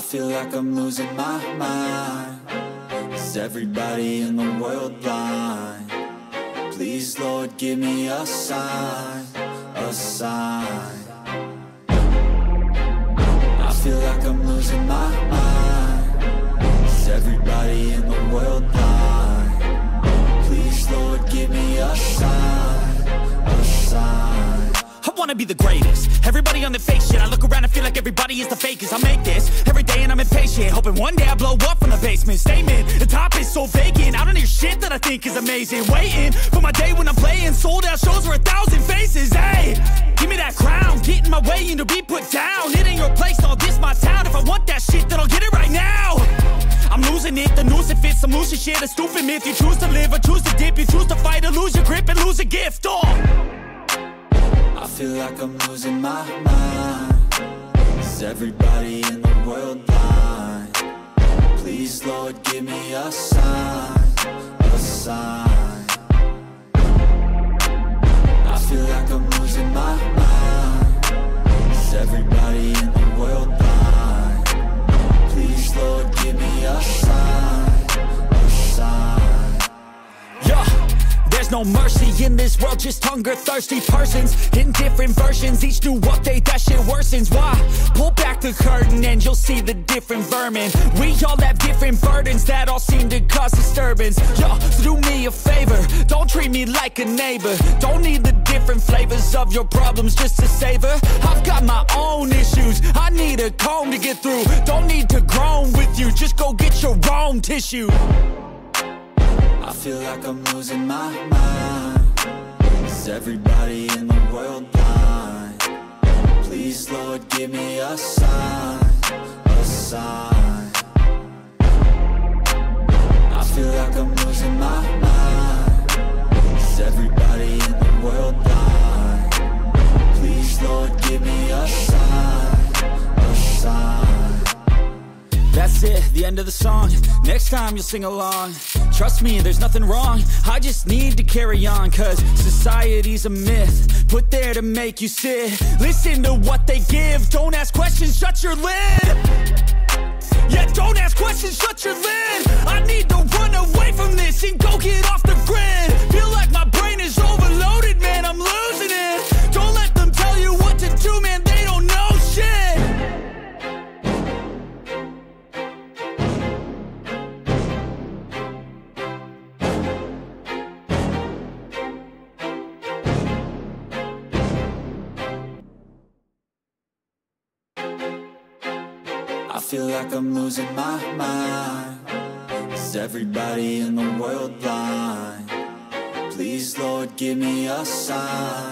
I feel like I'm losing my mind. Is everybody in the world blind? Please, Lord, give me a sign, a sign. I feel like I'm losing my mind. Is everybody in the world blind? Please, Lord, give me a sign, a sign. I wanna be the greatest. Everybody on the fake shit. I look around and feel like everybody is the fakest. I make this every day and I'm impatient, hoping one day I blow up from the basement. Statement, the top is so vacant. I don't hear shit that I think is amazing. Waiting for my day when I'm playing sold out shows for 1,000 faces. Hey, give me that crown, get in my way and to be put down. It ain't your place, all this my town. If I want that shit, then I'll get it right now. I'm losing it, the noose it fits, I'm losing shit. A stupid myth, you choose to live or choose to dip. You choose to fight or lose your grip and lose a gift. I feel like I'm losing my mind. Is everybody in the world blind? Please, Lord, give me a sign, a sign. I feel like I'm losing my mind. Is everybody in the world blind? Please, Lord, give me a sign, a sign. Yeah. There's no mercy in this world, just hunger-thirsty persons in different versions, each new update, that shit worsens. Why? Pull back the curtain and you'll see the different vermin. We all have different burdens that all seem to cause disturbance. Yo, so do me a favor, don't treat me like a neighbor. Don't need the different flavors of your problems just to savor. I've got my own issues, I need a comb to get through. Don't need to groan with you, just go get your own tissue. I feel like I'm losing my mind. Is everybody in the world blind? Please, Lord, give me a sign, a sign. I feel like I'm losing my mind. Is everybody in the world blind? Please, Lord, give me a sign, a sign. That's it, the end of the song. Next time you'll sing along. Trust me, there's nothing wrong. I just need to carry on, cause society's a myth put there to make you sit. Listen to what they give. Don't ask questions, shut your lid. Yeah, don't ask questions, shut your lid. I need to run away from this and go get off the grid. Feel like my brain is overloaded, man, I'm losing it. Don't let them tell you what to do, man, they don't know shit. I feel like I'm losing my mind. Is everybody in the world blind? Please, Lord, give me a sign.